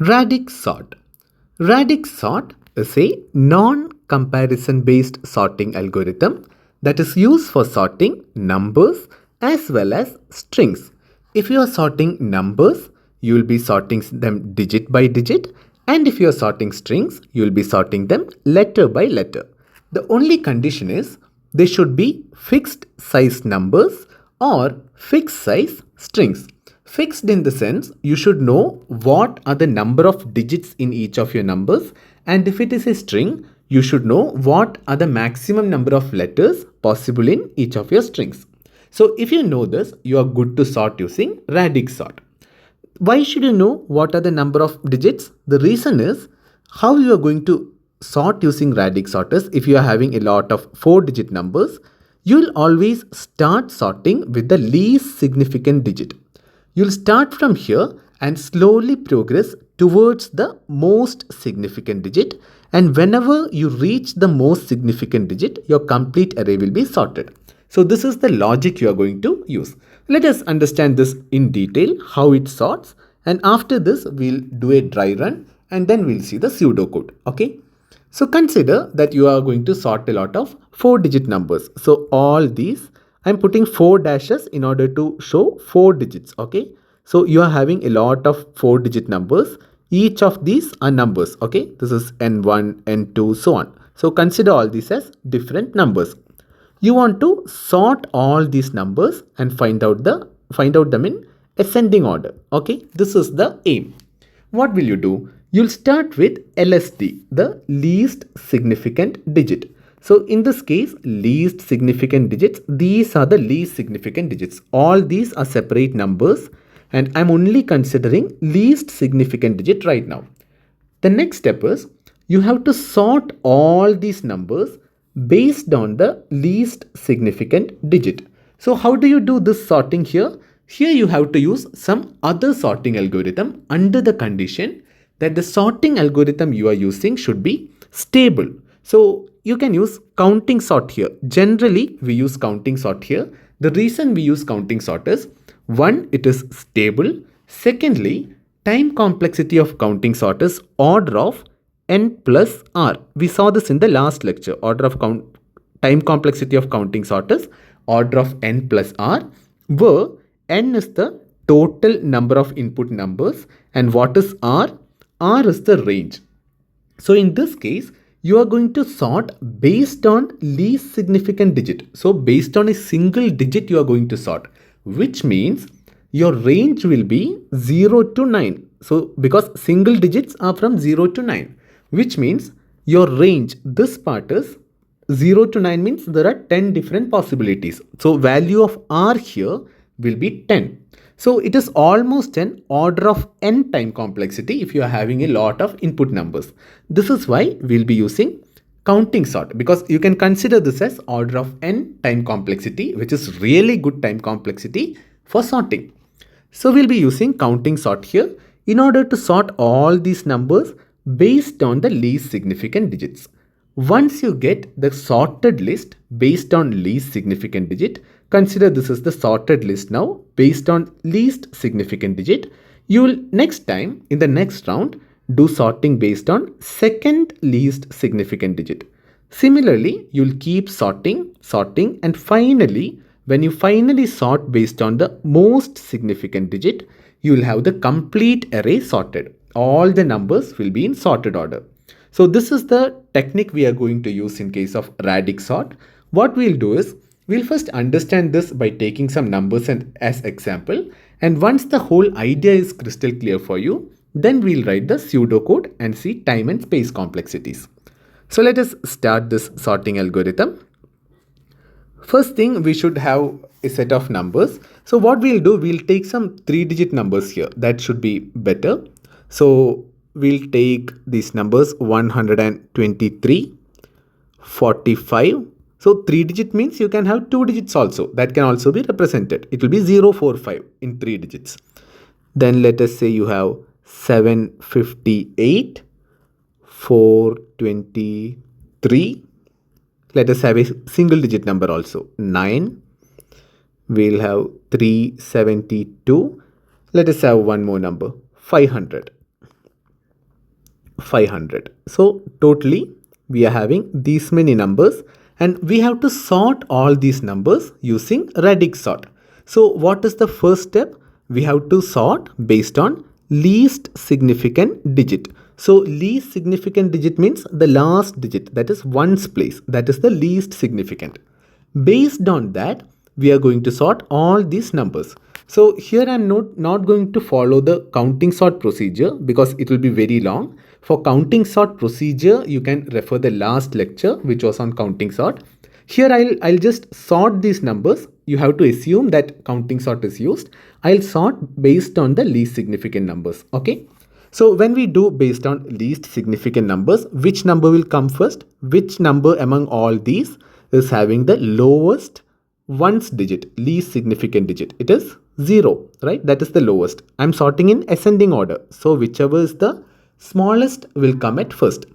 Radix sort. Radix sort is a non-comparison based sorting algorithm that is used for sorting numbers as well as strings. If you are sorting numbers, you will be sorting them digit by digit, and if you are sorting strings, you will be sorting them letter by letter. The only condition is they should be fixed size numbers or fixed size strings. Fixed in the sense you should know what are the number of digits in each of your numbers, and if it is a string, you should know what are the maximum number of letters possible in each of your strings. So if you know this, you are good to sort using Radix sort. Why should you know what are the number of digits? The reason is how you are going to sort using Radix sorters. If you are having a lot of 4-digit numbers, you will always start sorting with the least significant digit. You'll start from here and slowly progress towards the most significant digit, and whenever you reach the most significant digit, your complete array will be sorted. So this is the logic you are going to use. Let us understand this in detail, how it sorts, and after this we'll do a dry run and then we'll see the pseudocode. Okay. So consider that you are going to sort a lot of 4-digit numbers. So all these, I'm putting 4 dashes in order to show 4 digits. Okay. So you are having a lot of 4-digit numbers. Each of these are numbers. Okay. This is N1, N2, so on. So consider all these as different numbers. You want to sort all these numbers and find out them in ascending order. Okay. This is the aim. What will you do? You'll start with LSD, the least significant digit. So in this case, least significant digits, these are the least significant digits. All these are separate numbers and I'm only considering least significant digit right now. The next step is you have to sort all these numbers based on the least significant digit. So how do you do this sorting here? Here you have to use some other sorting algorithm under the condition that the sorting algorithm you are using should be stable. So you can use counting sort here. Generally, we use counting sort here. The reason we use counting sort is, one, it is stable. Secondly, time complexity of counting sort is order of n plus r. We saw this in the last lecture. Time complexity of counting sort is order of n plus r, where n is the total number of input numbers and what is r? R is the range. So in this case, you are going to sort based on least significant digit. So based on a single digit you are going to sort, which means your range will be 0 to 9. So because single digits are from 0 to 9, which means your range, this part is 0 to 9 means there are 10 different possibilities. So value of r here will be 10. So it is almost an order of n time complexity if you are having a lot of input numbers. This is why we'll be using counting sort, because you can consider this as order of n time complexity, which is really good time complexity for sorting. So we'll be using counting sort here in order to sort all these numbers based on the least significant digits. Once you get the sorted list based on least significant digit, consider this is the sorted list now based on least significant digit. You will next time in the next round do sorting based on second least significant digit. Similarly, you'll keep sorting, and finally, when you finally sort based on the most significant digit, you will have the complete array sorted. All the numbers will be in sorted order. So this is the technique we are going to use in case of Radix sort. What we'll do is, we'll first understand this by taking some numbers as example. And once the whole idea is crystal clear for you, then we'll write the pseudocode and see time and space complexities. So let us start this sorting algorithm. First thing, we should have a set of numbers. So what we'll do, we'll take some 3-digit numbers here. That should be better. So we'll take these numbers 123, 45. So 3-digit means you can have 2 digits also. That can also be represented. It will be 045 in 3 digits. Then let us say you have 758, 423. Let us have a single digit number also, 9. We'll have 372. Let us have one more number, 500. 500. So totally we are having these many numbers and we have to sort all these numbers using Radix sort. So what is the first step? We have to sort based on least significant digit. So least significant digit means the last digit, that is ones place, that is the least significant. Based on that, we are going to sort all these numbers. So here I'm not going to follow the counting sort procedure because it will be very long. For counting sort procedure, you can refer the last lecture which was on counting sort. Here I'll just sort these numbers. You have to assume that counting sort is used. I'll sort based on the least significant numbers. Okay. So when we do based on least significant numbers, which number will come first? Which number among all these is having the lowest ones digit, least significant digit? It is 0, right? That is the lowest. I'm sorting in ascending order. So whichever is the smallest will come at first.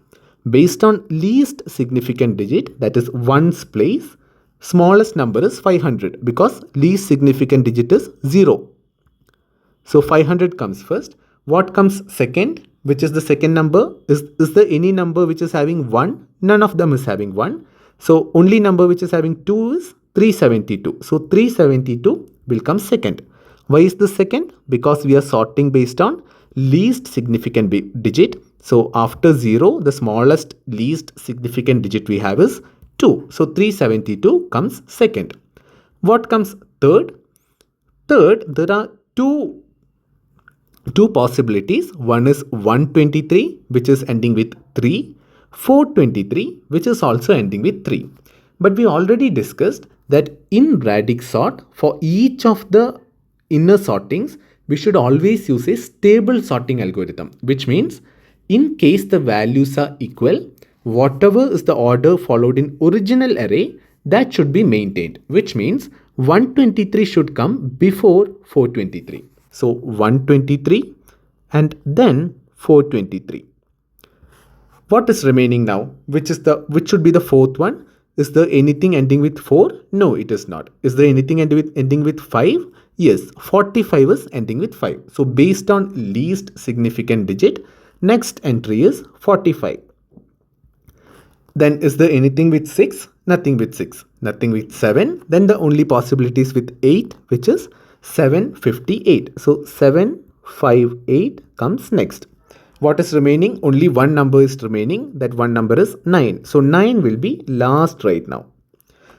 Based on least significant digit, that is ones place, smallest number is 500 because least significant digit is 0. So 500 comes first. What comes second? Which is the second number? Is there any number which is having 1? None of them is having 1. So only number which is having 2 is 372. So 372 will come second. Why is this second? Because we are sorting based on least significant digit. So after 0, the smallest least significant digit we have is 2. So 372 comes second. What comes third? Third, there are two possibilities. One is 123, which is ending with 3, 423, which is also ending with 3. But we already discussed that in Radix sort, for each of the inner sortings, we should always use a stable sorting algorithm, which means in case the values are equal, whatever is the order followed in original array, that should be maintained, which means 123 should come before 423. So 123 and then 423. What is remaining now? Which should be the fourth one? Is there anything ending with 4? No, it is not. Is there anything ending with 5? Yes, 45 is ending with 5. So based on least significant digit, next entry is 45. Then is there anything with 6? Nothing with 6. Nothing with 7. Then the only possibility is with 8, which is 758. So 758 comes next. What is remaining? Only one number is remaining. That one number is 9. So 9 will be last right now.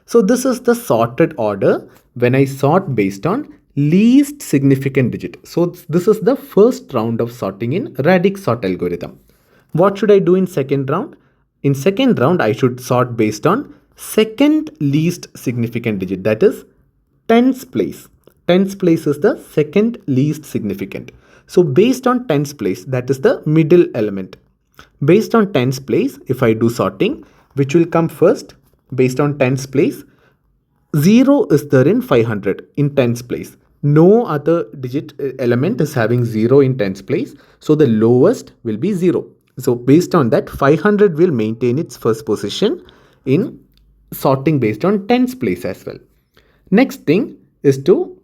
So this is the sorted order when I sort based on least significant digit. So this is the first round of sorting in Radix sort algorithm. What should I do in second round? In second round, I should sort based on second least significant digit, that is tens place. Tens place is the second least significant. So based on tens place, that is the middle element. Based on tens place, if I do sorting, which will come first? Based on tens place, 0 is there in 500 in tens place. No other digit element is having 0 in tens place. So the lowest will be 0. So based on that, 500 will maintain its first position in sorting based on tens place as well. Next thing is to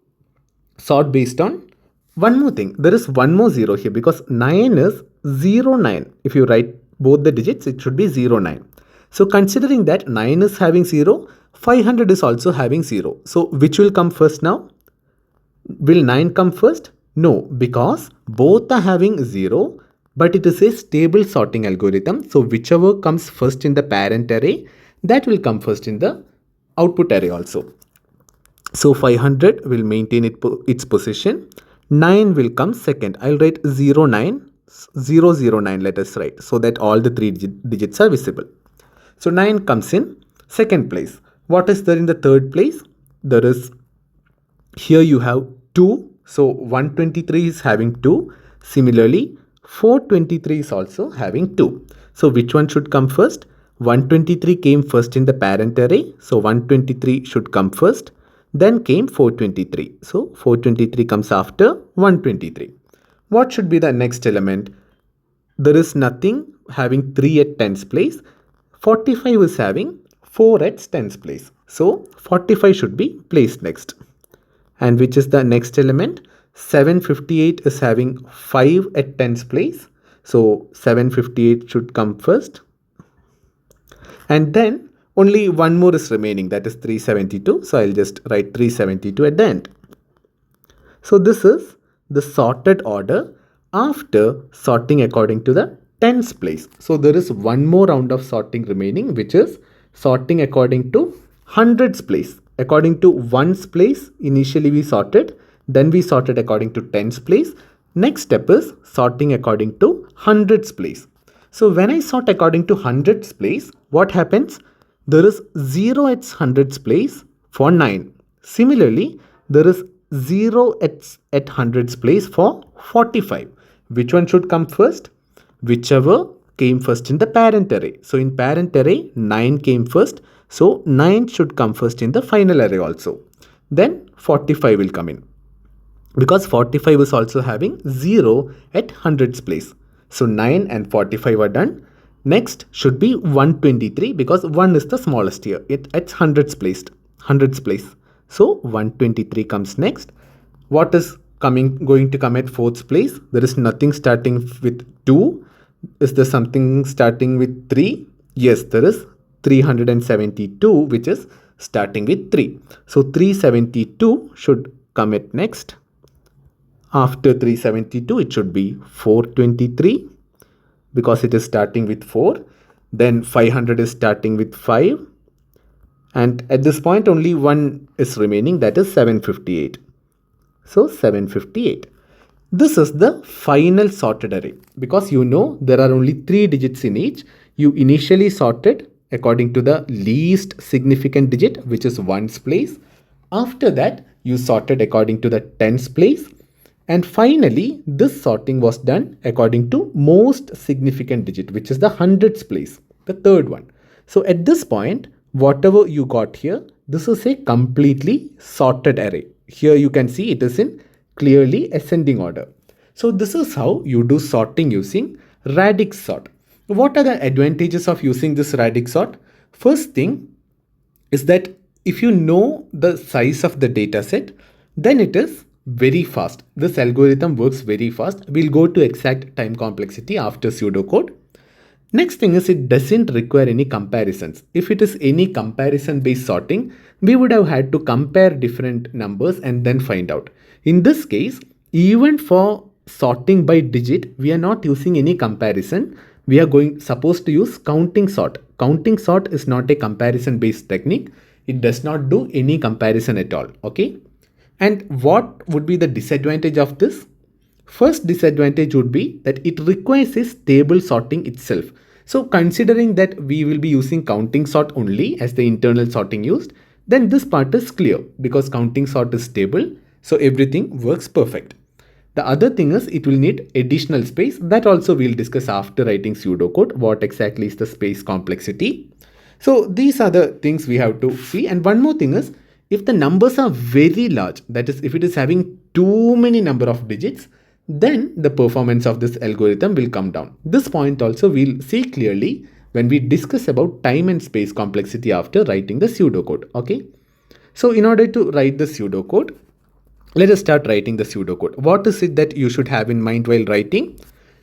sort based on one more thing. There is one more 0 here because 9 is 0, 9. If you write both the digits, it should be 0, 9. So considering that 9 is having 0, 500 is also having 0. So which will come first now? Will 9 come first? No, because both are having 0, but it is a stable sorting algorithm. So whichever comes first in the parent array, that will come first in the output array also. So 500 will maintain its position. 9 will come second. I'll write 0, 9, 0, 0, 9, let us write, so that all the three digits are visible. So 9 comes in second place. What is there in the third place? There is, here you have 2. So 123 is having 2. Similarly, 423 is also having 2. So which one should come first? 123 came first in the parent array. So 123 should come first. Then came 423. So 423 comes after 123. What should be the next element? There is nothing having 3 at tens place. 45 is having 4 at tens place. So 45 should be placed next. And which is the next element? 758 is having 5 at tens place. So 758 should come first. And then only one more is remaining, that is 372. So I'll just write 372 at the end. So this is the sorted order after sorting according to the tens place. So there is one more round of sorting remaining, which is sorting according to hundreds place. According to ones place, initially we sorted, then we sorted according to tens place. Next step is sorting according to hundreds place. So when I sort according to hundreds place, what happens? There is 0 at hundreds place for 9. Similarly, there is 0 at hundreds place for 45. Which one should come first? Whichever came first in the parent array. So in parent array, 9 came first. So 9 should come first in the final array also. Then 45 will come in, because 45 is also having 0 at hundreds place. So 9 and 45 are done. Next should be 123, because 1 is the smallest here. It's hundreds place. So 123 comes next. What is going to come at fourth place? There is nothing starting with 2. Is there something starting with 3? Yes, there is 372, which is starting with 3. So 372 should come at next. After 372, it should be 423, because it is starting with 4. Then 500 is starting with 5. And at this point, only one is remaining, that is 758. So 758. This is the final sorted array, because you know there are only 3 digits in each. You initially sorted according to the least significant digit, which is ones place. After that, you sorted according to the tens place. And finally, this sorting was done according to most significant digit, which is the hundreds place, the third one. So at this point, whatever you got here, this is a completely sorted array. Here you can see it is in clearly ascending order. So this is how you do sorting using Radix sort. What are the advantages of using this Radix sort? First thing is that if you know the size of the data set, then it is very fast. This algorithm works very fast. We'll go to exact time complexity after pseudocode. Next thing is it doesn't require any comparisons. If it is any comparison based sorting, we would have had to compare different numbers and then find out. In this case, even for sorting by digit, we are not using any comparison. We are supposed to use counting sort. Counting sort is not a comparison based technique. It does not do any comparison at all. Okay. And what would be the disadvantage of this? First disadvantage would be that it requires a stable sorting itself. So considering that we will be using counting sort only as the internal sorting used, then this part is clear, because counting sort is stable. So everything works perfect. The other thing is it will need additional space. That also we'll discuss after writing pseudocode. What exactly is the space complexity? So these are the things we have to see. And one more thing is, if the numbers are very large, that is, if it is having too many number of digits, then the performance of this algorithm will come down. This point also we'll see clearly when we discuss about time and space complexity after writing the pseudocode. Okay. So in order to write the pseudocode, let us start writing the pseudocode. What is it that you should have in mind while writing?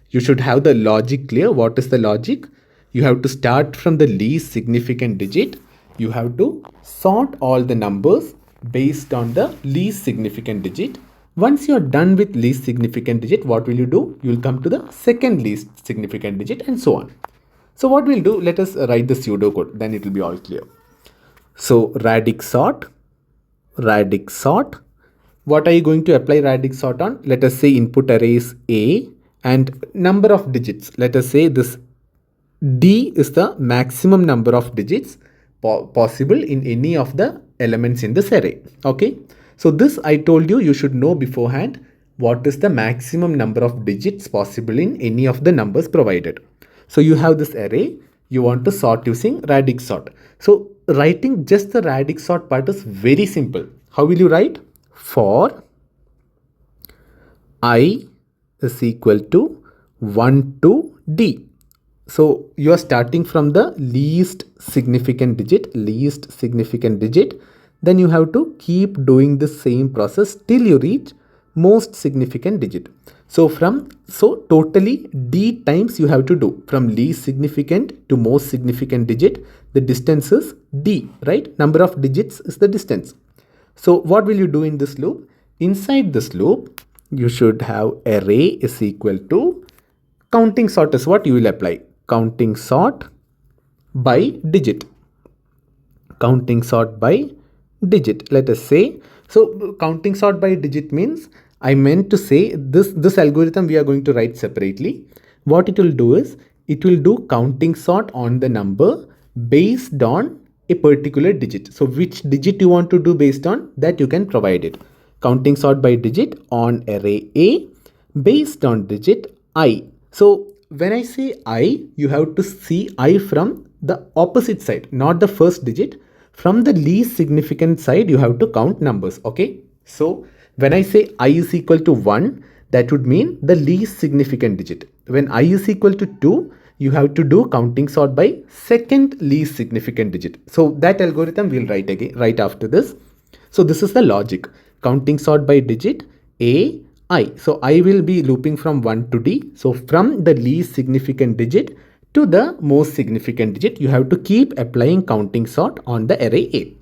You should have the logic clear. What is the logic? You have to start from the least significant digit. You have to sort all the numbers based on the least significant digit. Once you're done with least significant digit, what will you do? You will come to the second least significant digit and so on. So what we'll do, let us write the pseudocode, then it will be all clear. So Radix sort. What are you going to apply Radix sort on? Let us say input array is A and number of digits. Let us say this D is the maximum number of digits possible in any of the elements in this array. Okay. So this I told you should know beforehand what is the maximum number of digits possible in any of the numbers provided. So you have this array, you want to sort using Radix sort. So writing just the Radix sort part is very simple. How will you write? For I is equal to 1 to D. So you are starting from the least significant digit. Then you have to keep doing the same process till you reach most significant digit. So totally d times you have to do from least significant to most significant digit. The distance is d, right? Number of digits is the distance. So what will you do in this loop? Inside this loop, you should have array is equal to counting sort is what you will apply. Counting sort by digit. Counting sort by digit. Let us say, so counting sort by digit means I meant to say this algorithm we are going to write separately. What it will do is it will do counting sort on the number based on a particular digit. So which digit you want to do based on that you can provide it. Counting sort by digit on array A based on digit I. So when I say I, you have to see I from the opposite side, not the first digit. From the least significant side, you have to count numbers. Okay. So when I say I is equal to 1, that would mean the least significant digit. When I is equal to 2, you have to do counting sort by second least significant digit. So that algorithm we'll write again right after this. So this is the logic. Counting sort by digit A, I. So I will be looping from 1 to D. So from the least significant digit to the most significant digit, you have to keep applying counting sort on the array A.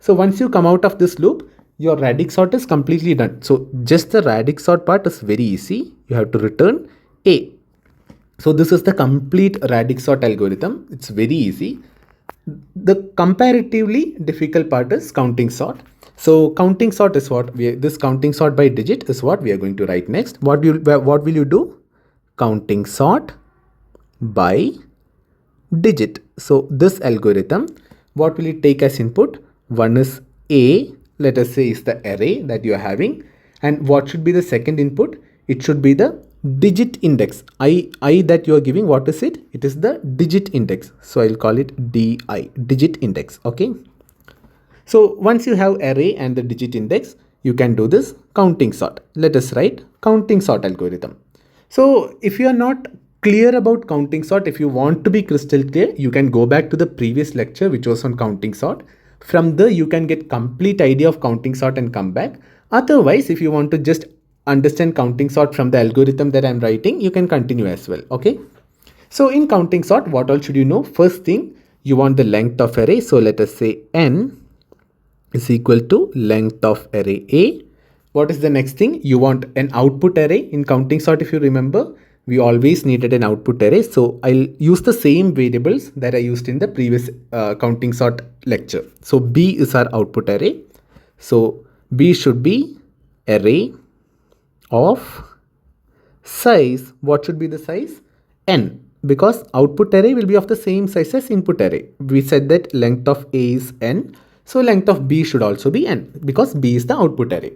So once you come out of this loop, your radix sort is completely done. So just the radix sort part is very easy. You have to return A. So this is the complete radix sort algorithm. It's very easy. The comparatively difficult part is counting sort. So counting sort is what this counting sort by digit is what we are going to write next. What will you do? Counting sort by digit. So this algorithm, what will it take as input? One is A, let us say is the array that you are having. And what should be the second input? It should be the digit index. I that you are giving, what is it? It is the digit index. So I'll call it DI, digit index. Okay. So once you have array and the digit index, you can do this counting sort. Let us write counting sort algorithm. So if you are not clear about counting sort, if you want to be crystal clear, you can go back to the previous lecture which was on counting sort. From there you can get complete idea of counting sort and come back. Otherwise, if you want to just understand counting sort from the algorithm that I'm writing, you can continue as well. Okay. So in counting sort, what all should you know? First thing, you want the length of array. So let us say n is equal to length of array A. What is the next thing? You want an output array. In counting sort, if you remember, we always needed an output array. So I'll use the same variables that I used in the previous counting sort lecture. So B is our output array. So B should be array of size. What should be the size? N, because output array will be of the same size as input array. We said that length of A is N. So length of B should also be N because B is the output array.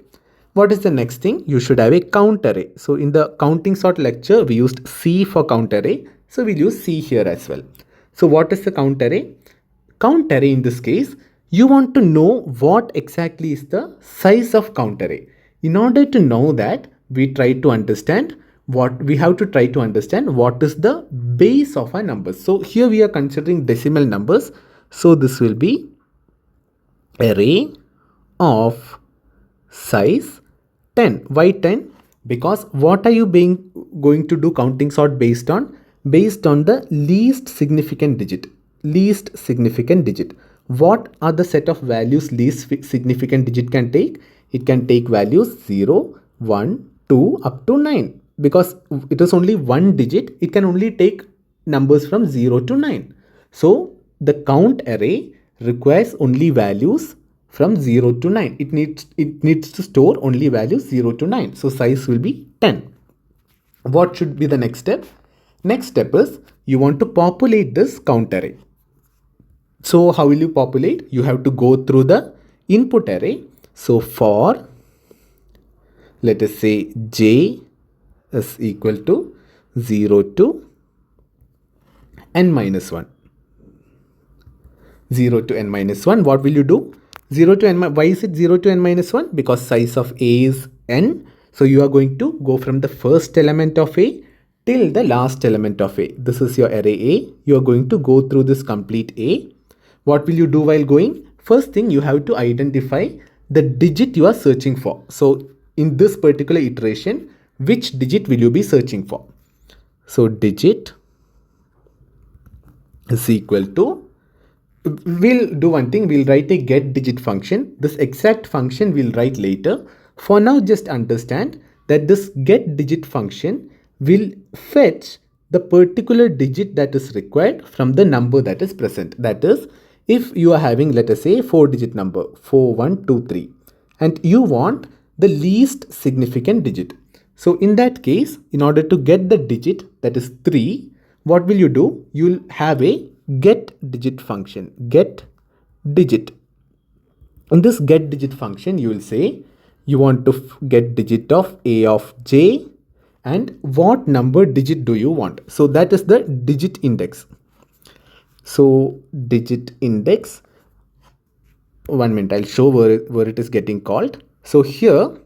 What is the next thing? You should have a count array. So in the counting sort lecture, we used C for count array. So we'll use C here as well. So what is the count array? Count array in this case, you want to know what exactly is the size of count array. In order to know that, we have to try to understand what is the base of our numbers. So here we are considering decimal numbers. So this will be array of size 10. Why 10? Because what are you going to do counting sort based on? Based on the least significant digit. Least significant digit. What are the set of values least significant digit can take? It can take values 0, 1, 2 up to 9. Because it is only one digit, it can only take numbers from 0 to 9. So the count array requires only values from 0 to 9. It needs to store only values 0 to 9. So size will be 10. What should be the next step? Next step is you want to populate this count array. So how will you populate? You have to go through the input array. So for, let us say j is equal to 0 to n minus 1. 0 to n minus 1. What will you do? 0 to n. Why is it 0 to n minus 1? Because size of A is n. So you are going to go from the first element of A till the last element of A. This is your array A. You are going to go through this complete A. What will you do while going? First thing, you have to identify the digit you are searching for. So in this particular iteration, which digit will you be searching for? So digit is equal to, we'll do one thing, we'll write a get digit function. This exact function we'll write later. For now, just understand that this get digit function will fetch the particular digit that is required from the number that is present. That is, if you are having, let us say, 4-digit number 4123, and you want the least significant digit. So in that case, in order to get the digit that is 3, what will you do? You will have a get digit function, get digit. In this get digit function, you will say you want to get digit of a of j, and what number digit do you want? So that is the digit index. So digit index, 1 minute, I'll show where it is getting called. So here,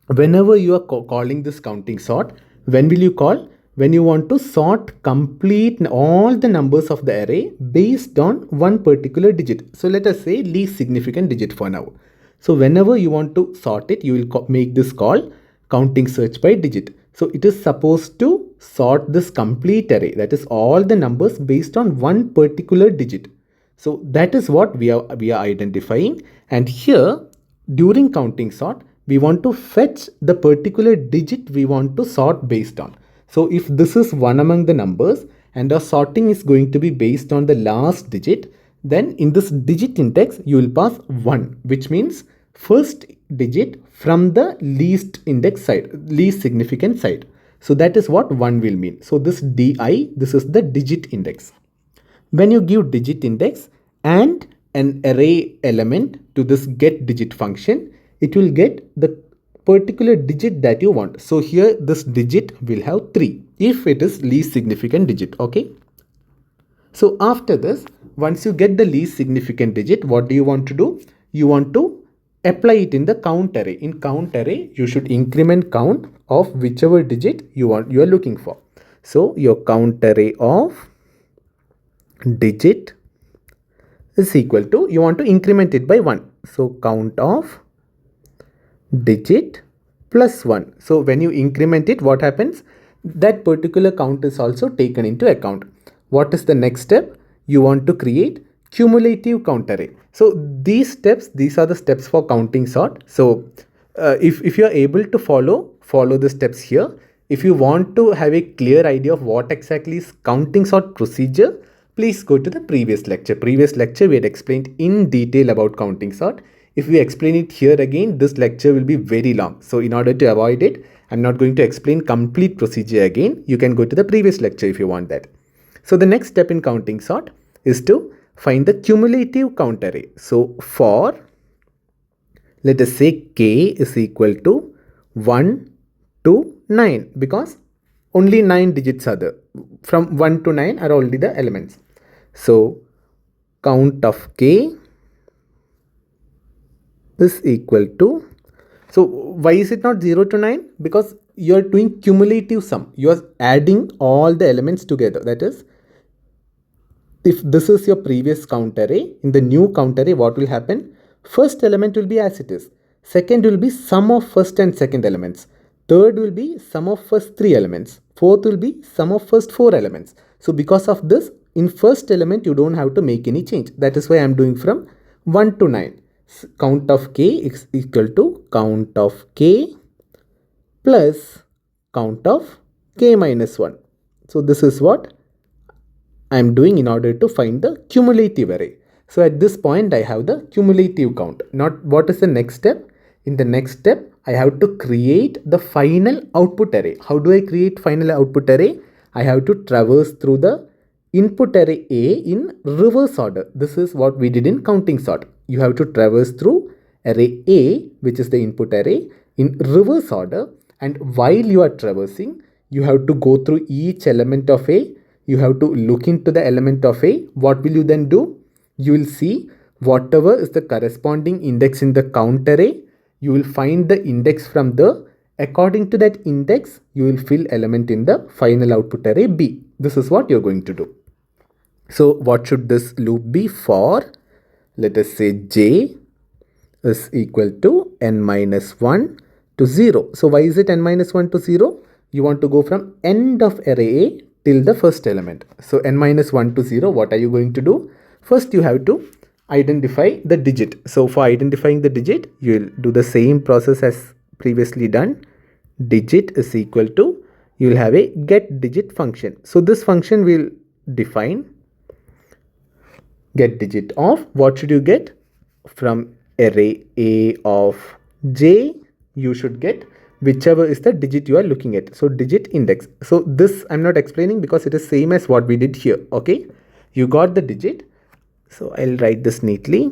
whenever you are calling this counting sort, when will you call? When you want to sort complete all the numbers of the array based on one particular digit. So let us say least significant digit for now. So whenever you want to sort it, you will make this call counting search by digit. So it is supposed to sort this complete array, that is all the numbers based on one particular digit. So that is what we are identifying. And here, during counting sort, we want to fetch the particular digit we want to sort based on. So if this is one among the numbers and our sorting is going to be based on the last digit, then in this digit index, you will pass 1, which means first digit from the least index side, least significant side. So that is what 1 will mean. So this di, this is the digit index. When you give digit index and an array element to this get digit function, it will get the particular digit that you want. So here this digit will have 3 if it is least significant digit. Okay. So after this, once you get the least significant digit, what do you want to do? You want to apply it in the count array. In count array, you should increment count of whichever digit you are looking for. So your count array of digit is equal to, you want to increment it by 1. So count of digit plus 1. So when you increment it, what happens? That particular count is also taken into account. What is the next step? You want to create cumulative count array. So these steps, these are the steps for counting sort. So if you are able to follow the steps here, if you want to have a clear idea of what exactly is counting sort procedure, please go to the previous lecture. Previous lecture we had explained in detail about counting sort. If we explain it here again, this lecture will be very long. So in order to avoid it, I'm not going to explain complete procedure again. You can go to the previous lecture if you want that. So the next step in counting sort is to find the cumulative count array. So for, let us say k is equal to 1 to 9, because only 9 digits are there. From 1 to 9 are only the elements. So count of k is equal to, so why is it not 0 to 9? Because you are doing cumulative sum. You are adding all the elements together. That is, if this is your previous count array, in the new count array, what will happen? First element will be as it is. Second will be sum of first and second elements. Third will be sum of first 3 elements. Fourth will be sum of first 4 elements. So because of this, in first element, you don't have to make any change. That is why I am doing from 1 to 9. Count of k is equal to count of k plus count of k minus 1. So this is what I am doing in order to find the cumulative array. So at this point, I have the cumulative count. Not what is the next step? In the next step, I have to create the final output array. How do I create final output array? I have to traverse through the input array A in reverse order. This is what we did in counting sort. You have to traverse through array A, which is the input array, in reverse order. And while you are traversing, you have to go through each element of A. You have to look into the element of A. What will you then do? You will see whatever is the corresponding index in the count array. You will find the index from there. According to that index, you will fill element in the final output array B. This is what you're going to do. So what should this loop be for? Let us say j is equal to n minus 1 to 0. So why is it n minus 1 to 0? You want to go from end of array A till the first element. So n minus 1 to 0, what are you going to do? First you have to identify the digit. So for identifying the digit, you will do the same process as previously done. Digit is equal to, you will have a get digit function. So this function will define get digit of, what should you get? From array A of j, you should get whichever is the digit you are looking at. So digit index. So this I'm not explaining because it is same as what we did here. Okay, you got the digit. So I'll write this neatly.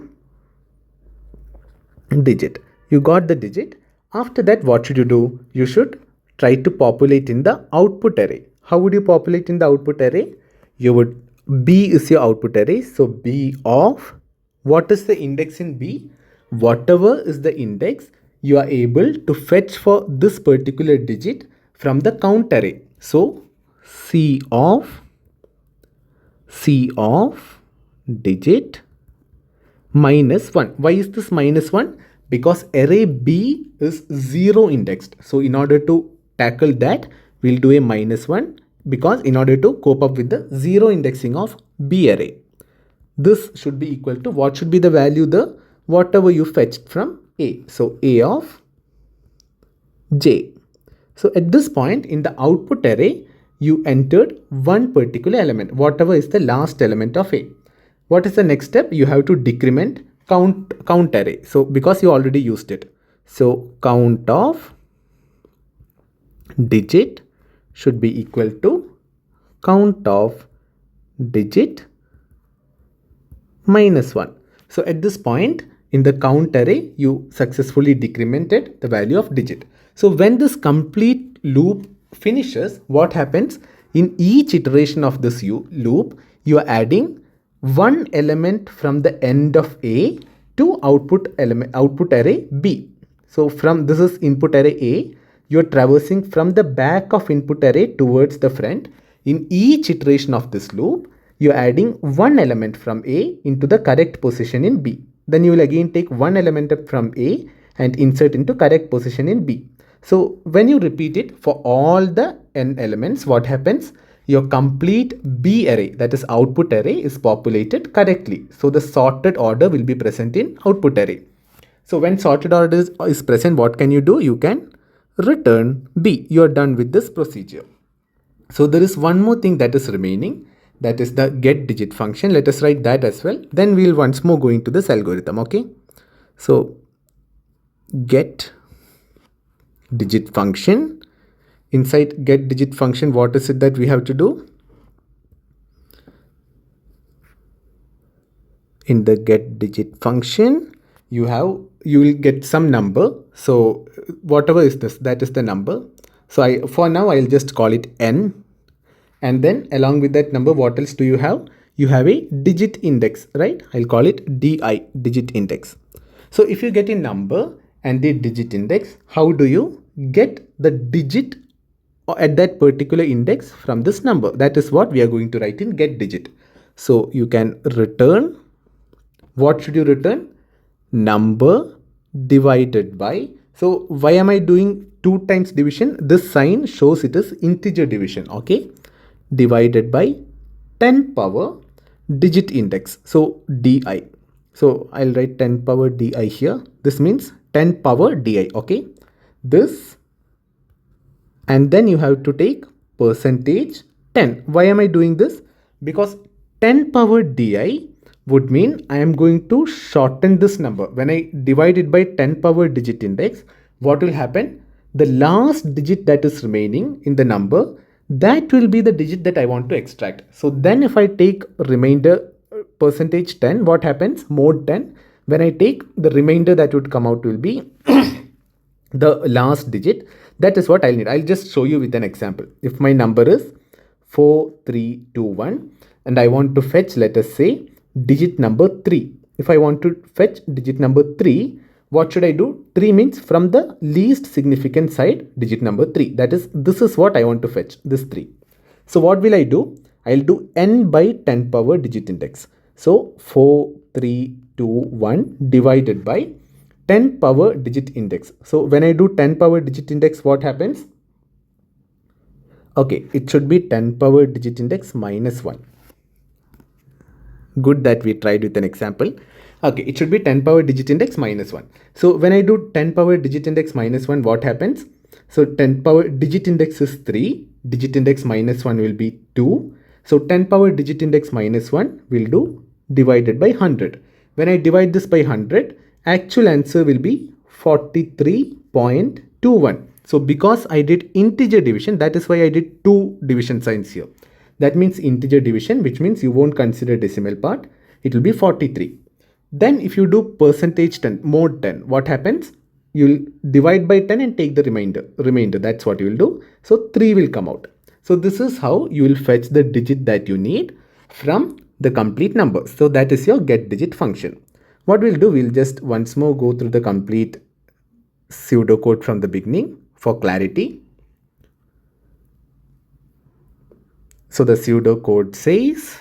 Digit. You got the digit. After that, what should you do? You should try to populate in the output array. How would you populate in the output array? You would, B is your output array. So B of, what is the index in B? Whatever is the index, you are able to fetch for this particular digit from the count array. So C of digit minus 1. Why is this minus 1? Because array B is 0 indexed. So in order to tackle that, we'll do a minus 1, because in order to cope up with the 0 indexing of B array. This should be equal to, what should be the value? The whatever you fetched from A. So A of j. So at this point in the output array, you entered one particular element, whatever is the last element of A. What is the next step? You have to decrement count array. So because you already used it. So count of digit should be equal to count of digit minus 1. So at this point in the count array, you successfully decremented the value of digit. So when this complete loop finishes, what happens? In each iteration of this loop, you are adding one element from the end of A to output array B. So from this is input array A, you are traversing from the back of input array towards the front. In each iteration of this loop, you are adding one element from A into the correct position in B. Then you will again take one element from A and insert into correct position in B. So when you repeat it for all the n elements, what happens? Your complete B array, that is output array, is populated correctly. So the sorted order will be present in output array. So when sorted order is present, what can you do? You can return B. You are done with this procedure. So there is one more thing that is remaining. That is the get digit function. Let us write that as well. Then we will once more go into this algorithm. Okay. So get digit function. Inside get digit function, what is it that we have to do? In the get digit function, you will get some number. So whatever is this, that is the number. So for now I'll just call it n. And then along with that number, what else do you have? You have a digit index, right? I'll call it di, digit index. So if you get a number and the digit index, how do you get the digit at that particular index from this number? That is what we are going to write in get digit. So you can return, what should you return? Number divided by, so why am I doing 2 times division? This sign shows it is integer division, okay? Divided by 10 power digit index. So di. So I'll write 10 power di here. This means 10 power di, okay? This, and then you have to take percentage 10. Why am I doing this? Because 10 power di would mean I am going to shorten this number. When I divide it by 10 power digit index, what will happen? The last digit that is remaining in the number, that will be the digit that I want to extract. So then if I take remainder percentage 10, what happens? Mode 10. When I take the remainder, that would come out will be the last digit. That is what I'll need. I'll just show you with an example. If my number is 4321 and I want to fetch, let us say, digit number 3. If I want to fetch digit number 3, what should I do? 3 means from the least significant side, digit number 3. That is, this is what I want to fetch, this 3. So what will I do? I'll do n by 10 power digit index. So 4321 divided by 10 power digit index. So when I do 10 power digit index, what happens? Okay, it should be 10 power digit index minus 1. Good that we tried with an example. Okay, it should be 10 power digit index minus 1. So when I do 10 power digit index minus 1, what happens? So 10 power digit index is 3, digit index minus 1 will be 2. So 10 power digit index minus 1 will do divided by 100. When I divide this by 100, actual answer will be 43.21. So because I did integer division, that is why I did 2 division signs here. That means integer division, which means you won't consider decimal part. It will be 43. Then if you do percentage 10, mod 10, what happens? You'll divide by 10 and take the remainder. That's what you will do. So 3 will come out. So this is how you will fetch the digit that you need from the complete number. So that is your get digit function. What we'll do, we'll just once more go through the complete pseudocode from the beginning for clarity. So the pseudocode says,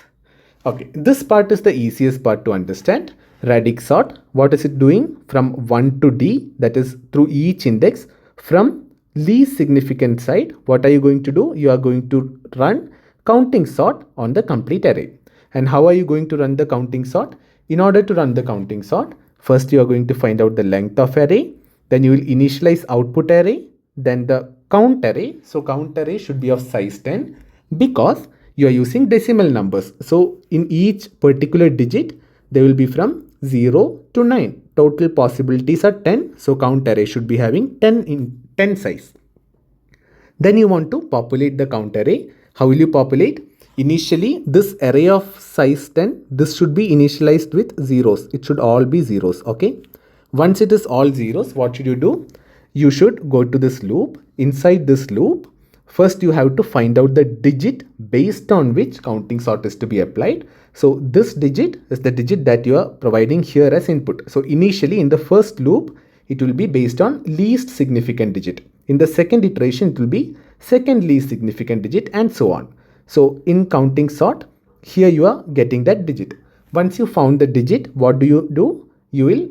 okay, this part is the easiest part to understand. Radix sort, what is it doing? From 1 to D, that is through each index. From least significant side, what are you going to do? You are going to run counting sort on the complete array. And how are you going to run the counting sort? In order to run the counting sort, first you are going to find out the length of array. Then you will initialize output array. Then the count array. So count array should be of size 10 because you are using decimal numbers. So in each particular digit, they will be from 0 to 9. Total possibilities are 10. So count array should be having 10 in 10 size. Then you want to populate the count array. How will you populate? Initially, this array of size 10, this should be initialized with zeros. It should all be zeros, okay? Once it is all zeros, what should you do? You should go to this loop. Inside this loop, first you have to find out the digit based on which counting sort is to be applied. So this digit is the digit that you are providing here as input. So initially in the first loop, it will be based on least significant digit. In the second iteration, it will be second least significant digit and so on. So in counting sort, here you are getting that digit. Once you found the digit, what do? You will,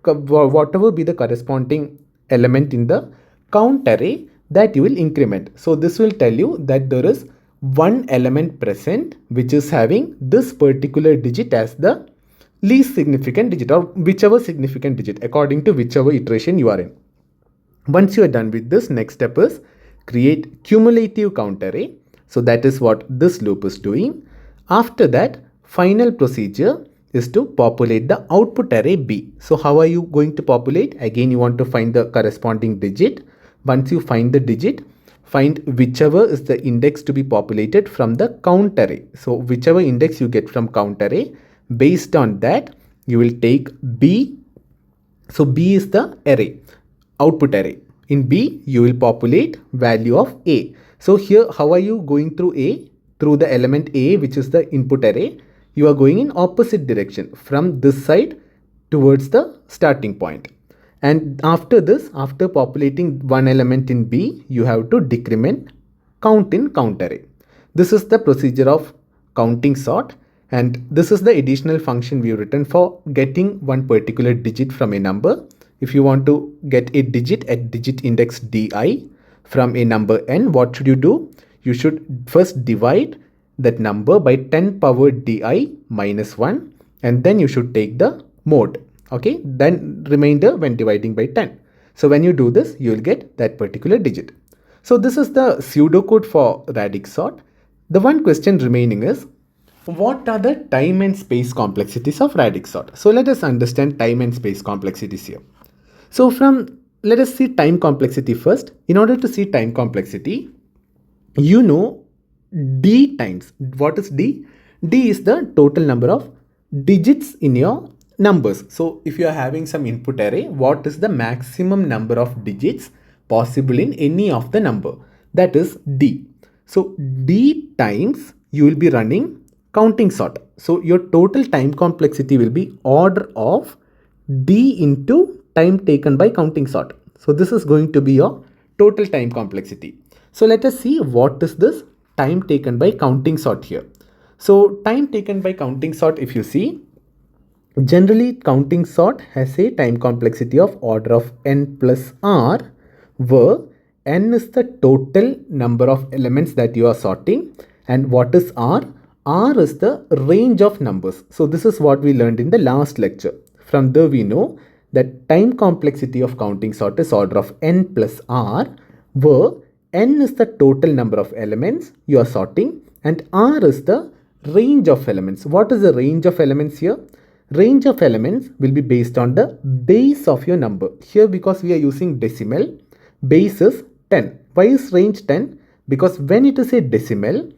whatever be the corresponding element in the count array, that you will increment. So this will tell you that there is one element present which is having this particular digit as the least significant digit or whichever significant digit according to whichever iteration you are in. Once you are done with this, next step is create cumulative count array. So that is what this loop is doing. After that, final procedure is to populate the output array B. So how are you going to populate? Again, you want to find the corresponding digit. Once you find the digit, find whichever is the index to be populated from the count array. So whichever index you get from count array, based on that, you will take B. So B is the array, output array. In B, you will populate value of A. So here, how are you going through A? Through the element A, which is the input array. You are going in opposite direction from this side towards the starting point. And after this, after populating one element in B, you have to decrement count in count array. This is the procedure of counting sort. And this is the additional function we have written for getting one particular digit from a number. If you want to get a digit at digit index di from a number n, what should you do? You should first divide that number by 10 power di minus 1 and then you should take the mode. Okay, then remainder when dividing by 10. So when you do this, you will get that particular digit. So this is the pseudocode for Radix sort. The one question remaining is, what are the time and space complexities of Radix sort? So let us understand time and space complexities here. So let us see time complexity first. In order to see time complexity, you know D times. What is D? D is the total number of digits in your numbers. So if you are having some input array, what is the maximum number of digits possible in any of the number? That is D. So D times you will be running counting sort. So your total time complexity will be order of D into time taken by counting sort. So this is going to be your total time complexity. So let us see what is this time taken by counting sort here. So time taken by counting sort, if you see, Generally, counting sort has a time complexity of order of n plus r, where n is the total number of elements that you are sorting, and what is r? R is the range of numbers. So this is what we learned in the last lecture. From there we know that time complexity of counting sort is order of n plus r, where n is the total number of elements you are sorting and r is the range of elements. What is the range of elements here? Range of elements will be based on the base of your number. Here, because we are using decimal, base is 10. Why is range 10? Because when it is a decimal,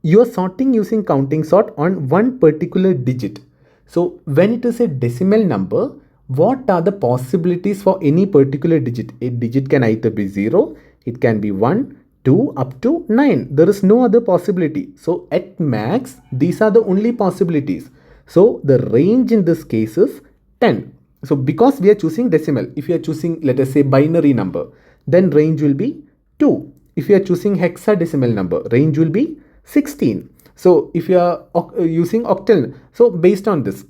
you are sorting using counting sort on one particular digit. So when it is a decimal number, what are the possibilities for any particular digit? A digit can either be 0, it can be 1, 2 up to 9. There is no other possibility. So at max, these are the only possibilities. So the range in this case is 10. So because we are choosing decimal, if you are choosing, let us say, binary number, then range will be 2. If you are choosing hexadecimal number, range will be 16. So if you are using octal, so based on this,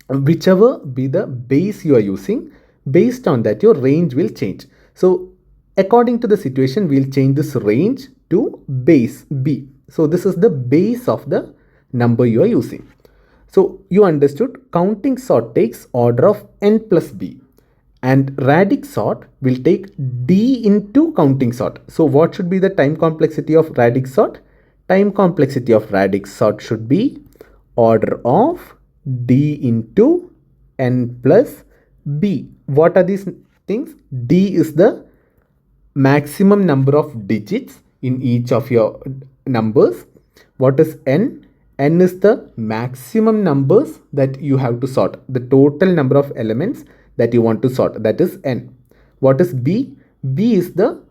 whichever be the base you are using, based on that your range will change. So according to the situation, we'll change this range to base b. So this is the base of the number you are using. So you understood, counting sort takes order of n plus b, and Radix sort will take d into counting sort. So what should be the time complexity of Radix sort? Time complexity of Radix sort should be order of d into n plus b. What are these things? D is the maximum number of digits in each of your numbers. What is n? N is the maximum numbers that you have to sort, the total number of elements that you want to sort, that is n. What is b? B is the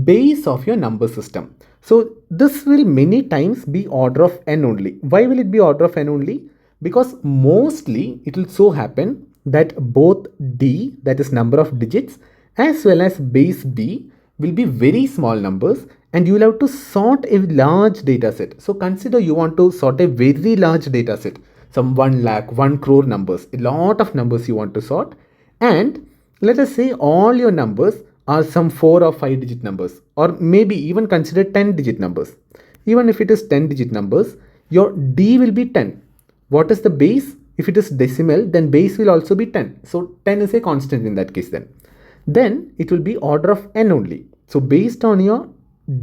base of your number system. So this will many times be order of n only. Why will it be order of n only? Because mostly it will so happen that both d, that is number of digits, as well as base b will be very small numbers, and you will have to sort a large data set. So consider you want to sort a very large data set, some 1 lakh, 1 crore numbers, a lot of numbers you want to sort, and let us say all your numbers are some 4 or 5 digit numbers, or maybe even consider 10 digit numbers. Even if it is 10 digit numbers, your d will be 10. What is the base? If it is decimal, then base will also be 10. So 10 is a constant in that case then. Then it will be order of n only. So based on your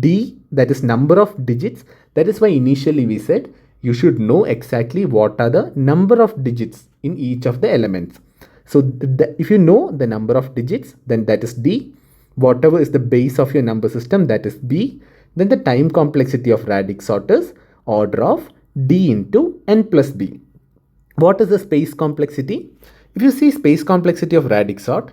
d, that is number of digits, that is why initially we said you should know exactly what are the number of digits in each of the elements. So if you know the number of digits, then that is d. Whatever is the base of your number system, that is b. Then the time complexity of Radix sort is order of d into n plus b. What is the space complexity? If you see space complexity of Radix sort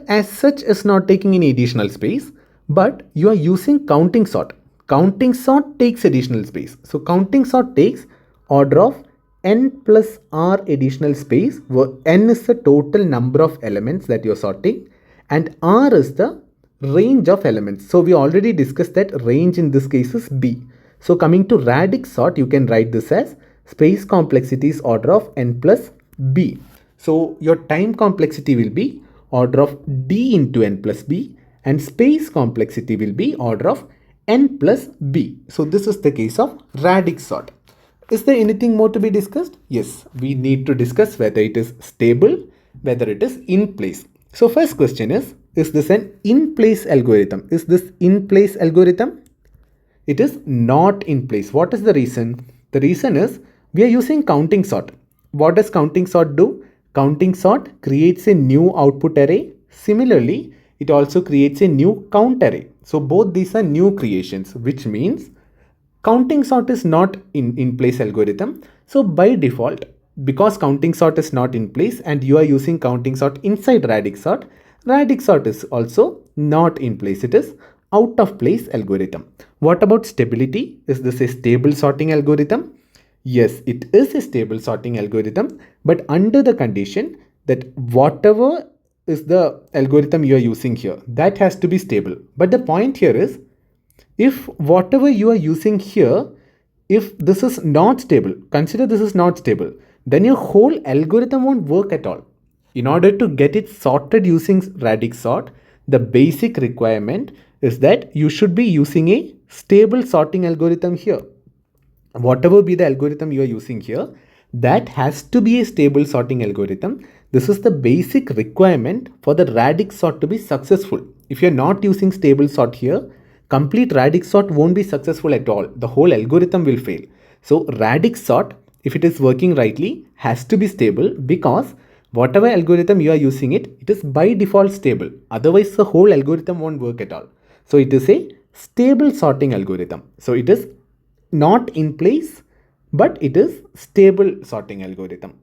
as such is not taking any additional space, but you are using counting sort. Counting sort takes additional space. So counting sort takes order of n plus r additional space, where n is the total number of elements that you are sorting and r is the range of elements. So we already discussed that range in this case is b. So coming to Radix sort, you can write this as space complexity is order of n plus b. So your time complexity will be order of d into n plus b, and space complexity will be order of n plus b. So this is the case of Radix sort. Is there anything more to be discussed? Yes, we need to discuss whether it is stable, whether it is in place. So first question is this an in place algorithm? Is this in place algorithm? It is not in place. What is the reason? The reason is we are using counting sort. What does counting sort do? Counting sort creates a new output array. Similarly, it also creates a new count array. So both these are new creations, which means counting sort is not in place algorithm. So by default, because counting sort is not in place and you are using counting sort inside Radix sort is also not in place. It is out of place algorithm. What about stability? Is this a stable sorting algorithm? Yes, it is a stable sorting algorithm, but under the condition that whatever is the algorithm you are using here, that has to be stable. But the point here is, if whatever you are using here, if this is not stable, consider this is not stable, then your whole algorithm won't work at all. In order to get it sorted using Radix sort, the basic requirement is that you should be using a stable sorting algorithm here. Whatever be the algorithm you are using here, that has to be a stable sorting algorithm. This is the basic requirement for the Radix sort to be successful. If you're not using stable sort here, complete Radix sort won't be successful at all. The whole algorithm will fail. So Radix sort, if it is working rightly, has to be stable, because whatever algorithm you are using it is by default stable. Otherwise the whole algorithm won't work at all. So it is a stable sorting algorithm. So it is not in place, but it is stable sorting algorithm.